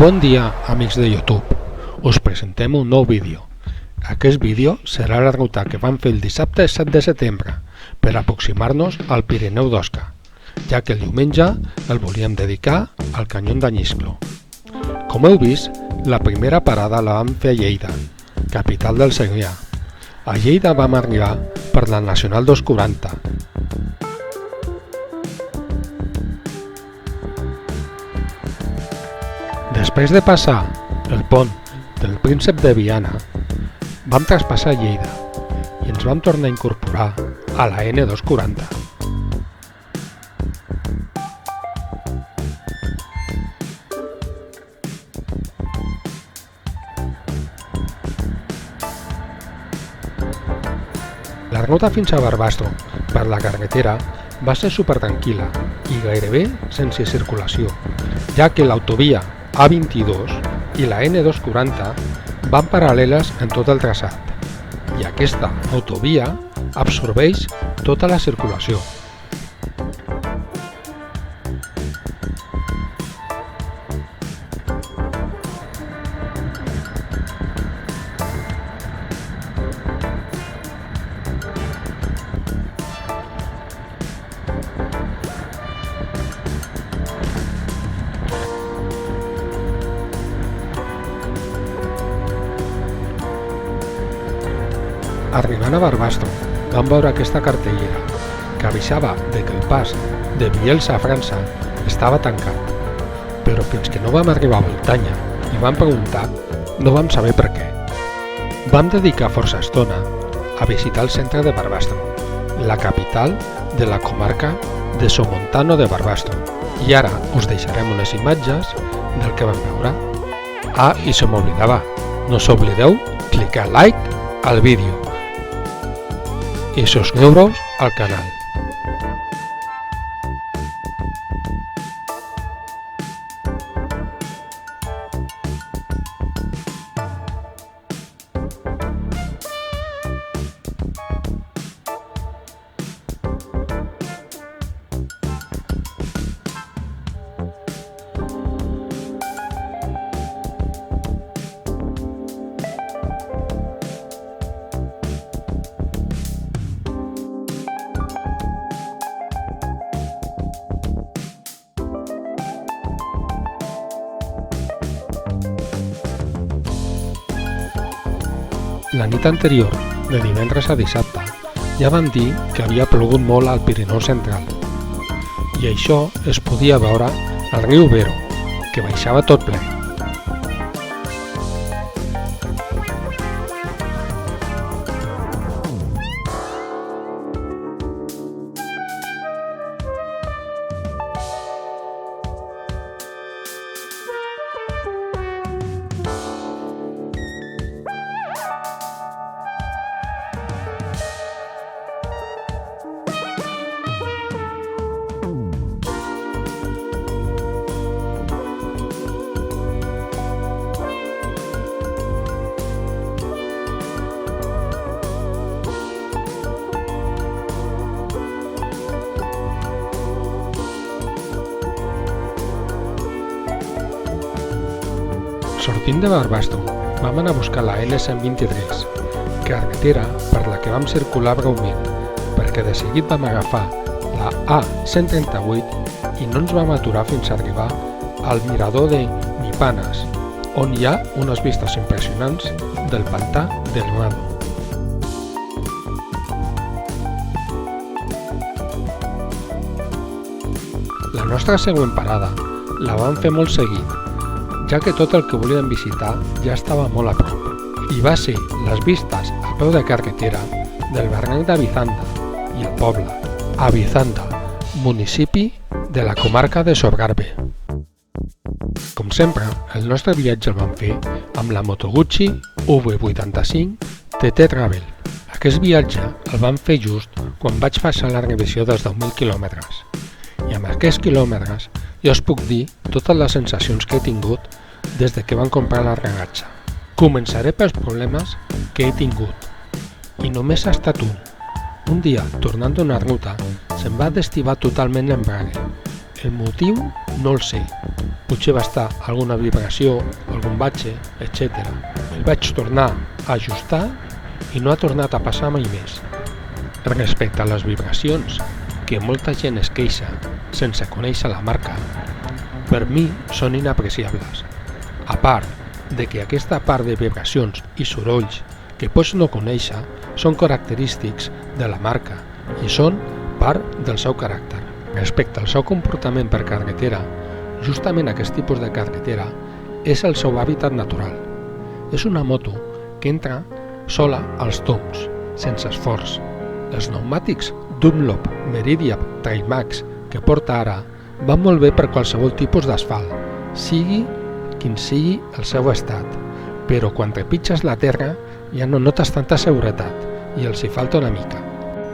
Bon dia, amics de YouTube. Us presentem un nou vídeo. Aquest vídeo serà la ruta que vam fer el dissabte 7 de setembre per aproximar-nos al Pirineu d'Osca, ja que el diumenge el volíem dedicar al canyó d'Anyisclo. Com heu vist, la primera parada la vam fer a Lleida, capital del Segrià. A Lleida vam arribar per la Nacional 240. Després de passar el pont del Príncep de Viana, vam traspassar Lleida i ens vam tornar a incorporar a la N240. La ruta fins a Barbastro per la carretera va ser super tranquil·la i gairebé sense circulació, ja que l'autovia A22 i la N240 van paral·leles en tot el traçat, i aquesta autovia absorbeix tota la circulació. Arribant a Barbastro, vam veure aquesta cartellera que avisava de que el pas de Bielsa a França estava tancat, però fins que no vam arribar a Voltanya i vam preguntar, no vam saber per què. Vam dedicar força estona a visitar el centre de Barbastro, la capital de la comarca de Somontano de Barbastro, i ara us deixarem unes imatges del que vam veure. I se m'oblidava, no s'oblideu clicar like al vídeo i subscriure-us al canal. La nit anterior, de divendres a dissabte, ja vam dir que havia plogut molt al Pirineu central, i això es podia veure al riu Vero, que baixava tot ple. Sortint de Barbastro, vam anar a buscar la N123, carretera per la que vam circular breument, perquè de seguit vam agafar la A138 i no ens vam aturar fins a arribar al mirador de Mipanas, on hi ha unes vistes impressionants del pantà del Nado. La nostra següent parada la vam fer molt seguit, ja que tot el que volíem visitar ja estava molt a prop, i va ser les vistes a peu de carretera del barranc d'Avizanda i el poble Avizanda, municipi de la comarca de Sobrarbe. Com sempre, el nostre viatge el vam fer amb la Moto Guzzi V85 TT Travel. Aquest viatge el vam fer just quan vaig passar la revisió dels 10.000 quilòmetres, i amb aquests quilòmetres jo us puc dir totes les sensacions que he tingut des de que vam comprar la regatxa. Començaré pels problemes que he tingut, i només ha estat un. Un dia, tornant d'una ruta, se'm va destivar totalment l'embrague. El motiu no el sé, potser va estar alguna vibració, algun batxe, etc. El vaig tornar a ajustar i no ha tornat a passar mai més. Respecte a les vibracions, que molta gent es queixa sense conèixer la marca, per mi són inapreciables. A part de que aquesta part de vibracions i sorolls que pots no conèixer són característics de la marca i són part del seu caràcter. Respecte al seu comportament per carretera, justament aquest tipus de carretera és el seu hàbitat natural. És una moto que entra sola als tombs, sense esforç. Els pneumàtics Dunlop Meridian Trailmax que porta ara van molt bé per qualsevol tipus d'asfalt, sigui quin sigui el seu estat, però quan trepitges la terra ja no notes tanta seguretat i els hi falta una mica.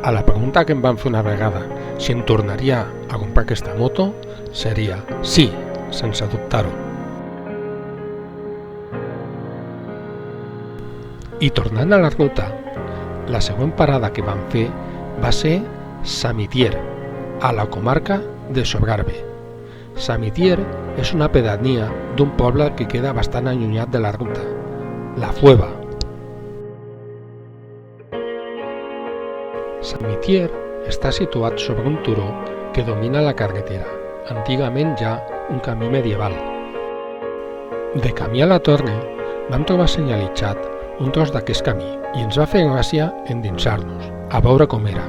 A la pregunta que em van fer una vegada si em tornaria a comprar aquesta moto seria sí, sense dubtar-ho. I tornant a la ruta, la següent parada que vam fer va ser Samitier, a la comarca de Sobrarbe. Samitier és una pedania d'un poble que queda bastant allunyat de la ruta, la Fueva. Samitier està situat sobre un turó que domina la carretera, antigament ja un camí medieval. De camí a la torre vam trobar senyalitzat un tros d'aquest camí i ens va fer gràcia endinsar-nos, a veure com era.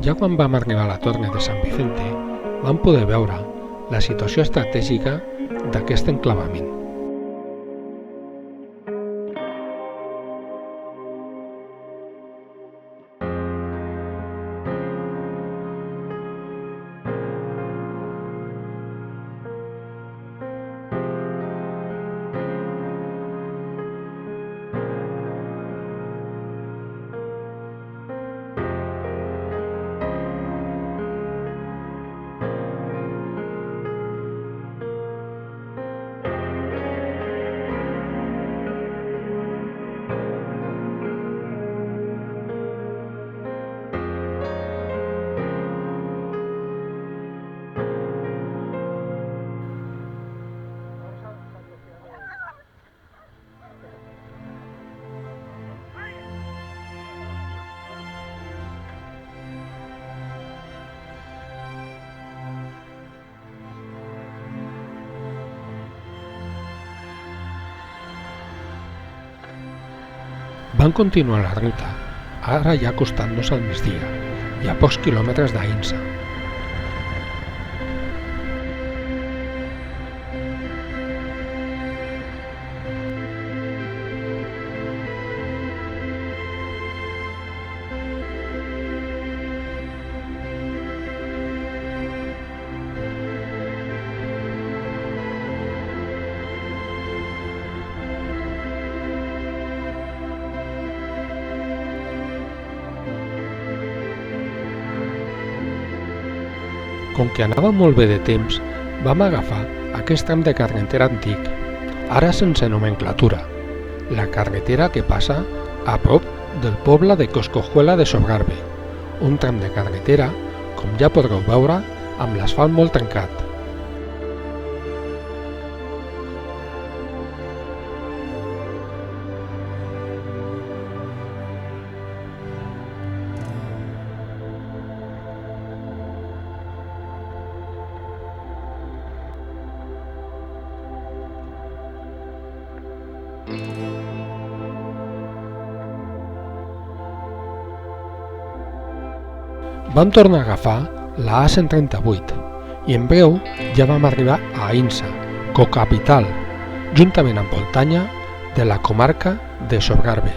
Ja quan vam arribar a la torre de Sant Vicente, vam poder veure la situació estratègica d'aquest enclavament. Van continuar la ruta, ara ja acostant-nos al migdia i a pocs quilòmetres d'Aïnsa. Com que anava molt bé de temps, vam agafar aquest tram de carretera antic, ara sense nomenclatura, la carretera que passa a prop del poble de Coscojuela de Sobrarbe, un tram de carretera, com ja podreu veure, amb l'asfalt molt trencat. Vam tornar a agafar la A138 i en breu ja vam arribar a Aïnsa, cocapital, juntament amb Voltanya, de la comarca de Sobrarbe.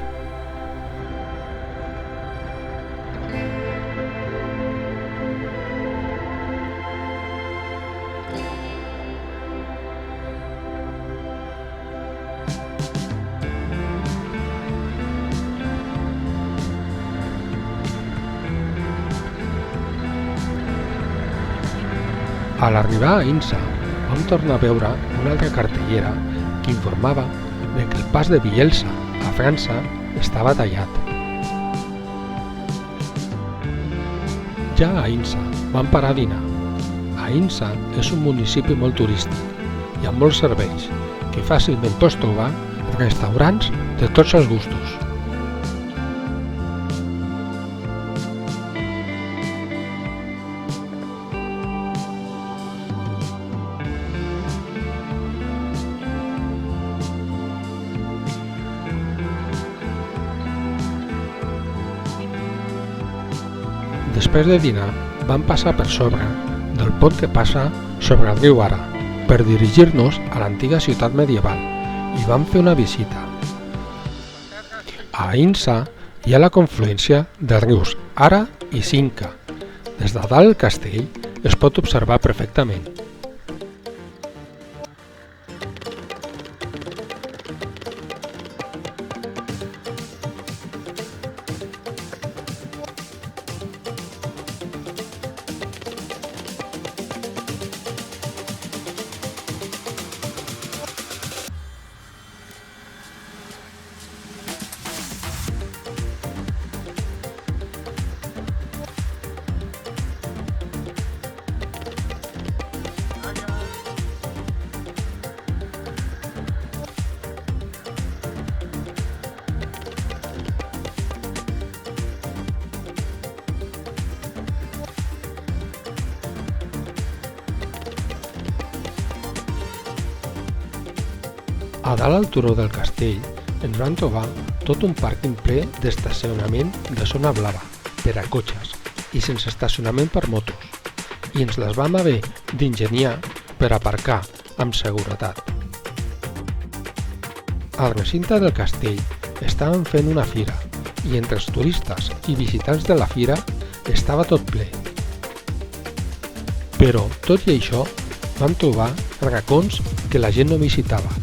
A l'arribar a Insa, vam tornar a veure una altra cartellera que informava de que el pas de Bielsa a França estava tallat. Ja a Insa vam parar a dinar. A Insa és un municipi molt turístic i amb molts serveis que fàcilment pots trobar restaurants de tots els gustos. Després de dinar, vam passar per sobre del pont que passa sobre el riu Ara per dirigir-nos a l'antiga ciutat medieval i vam fer una visita. A Insa hi ha la confluència dels rius Ara i Cinca. Des de dalt del castell es pot observar perfectament. A dalt al turó del castell ens van trobar tot un pàrquing ple d'estacionament de zona blava per a cotxes i sense estacionament per motos, i ens les vam haver d'ingeniar per aparcar amb seguretat. Al recinte del castell estaven fent una fira i entre els turistes i visitants de la fira estava tot ple. Però, tot i això, vam trobar racons que la gent no visitava.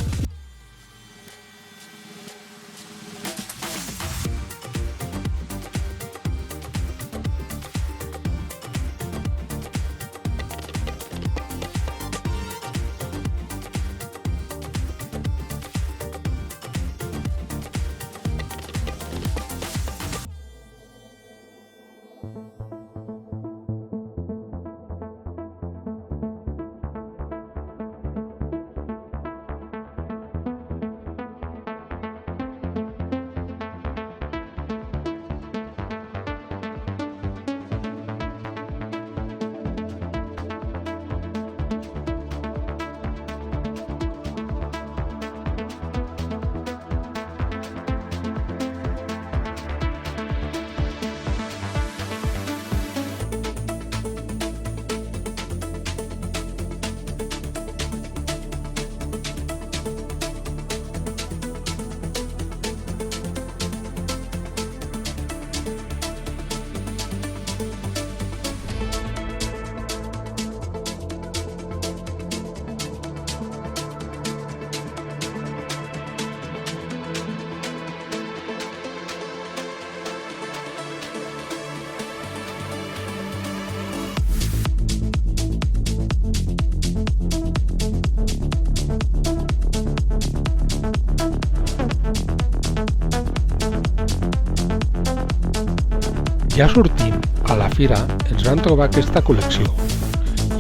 Ja sortint a la fira ens van trobar aquesta col·lecció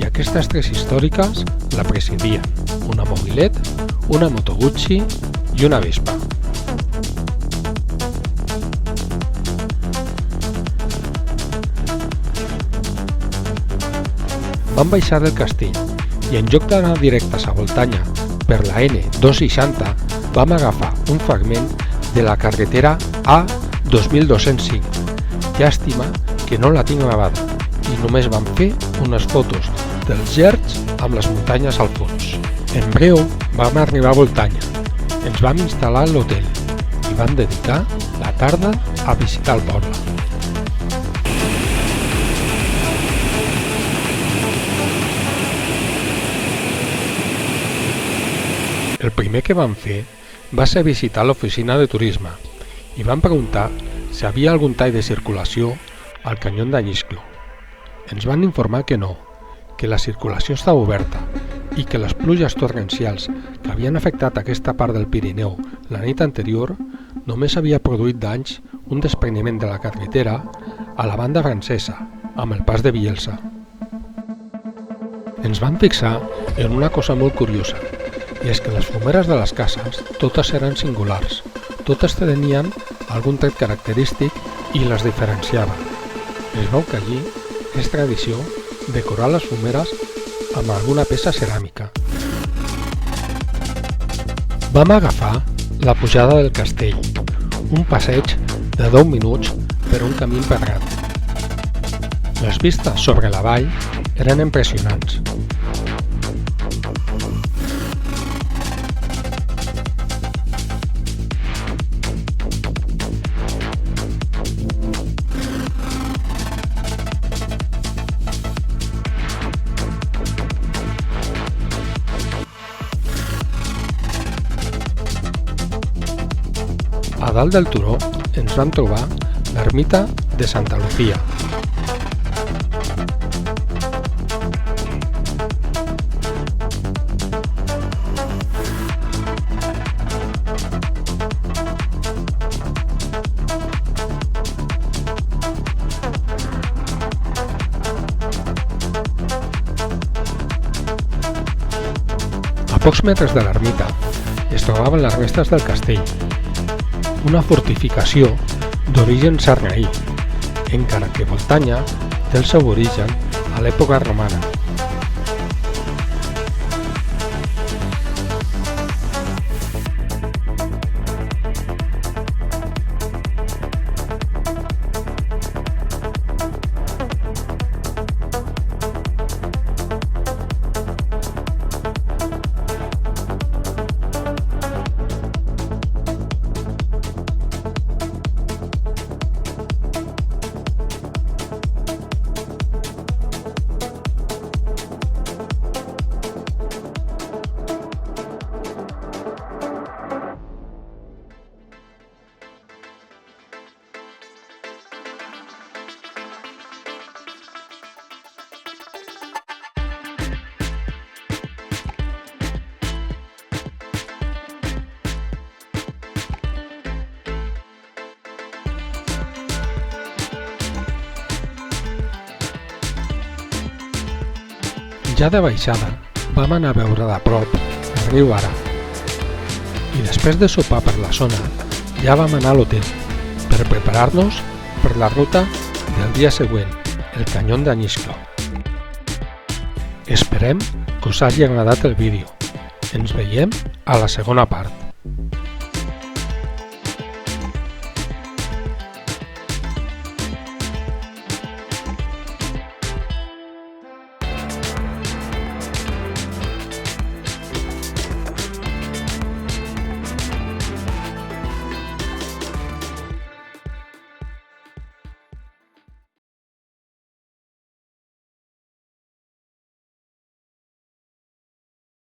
i aquestes tres històriques la presidien una Mobilet, una Moto Guzzi i una Vespa. Vam baixar del castell i en lloc d'anar directes a Voltanya per la N260 vam agafar un fragment de la carretera A2205. Llàstima que no la tinc gravada i només vam fer unes fotos dels gerds amb les muntanyes al fons. En breu vam arribar a Voltanya, ens vam instal·lar a l'hotel i vam dedicar la tarda a visitar el poble. El primer que vam fer va ser visitar l'oficina de turisme i vam preguntar si havia algun tall de circulació al canyó d'Anyisclo. Ens van informar que no, que la circulació estava oberta i que les pluges torrencials que havien afectat aquesta part del Pirineu la nit anterior només havia produït danys un despreniment de la carretera a la banda francesa, amb el pas de Bielsa. Ens vam fixar en una cosa molt curiosa, i és que les fumeres de les cases totes eren singulars, totes tenien algun tret característic i les diferenciava. Es veu que allí és tradició decorar les fumeres amb alguna peça ceràmica. Vam agafar la pujada del castell, un passeig de 10 minuts per un camí empedrat. Les vistes sobre la vall eren impressionants. A dalt del turó ens vam trobar l'ermita de Santa Lucía. A pocs metres de l'ermita es trobaven les restes del castell, una fortificació d'origen sarraí, encara que Voltanya té el seu origen a l'època romana. Ja de baixada, vam anar a veure de prop el riu Ara. I després de sopar per la zona, ja vam anar a l'hotel per preparar-nos per la ruta del dia següent, el Canyón d'Añisco. Esperem que us hagi agradat el vídeo. Ens veiem a la segona part.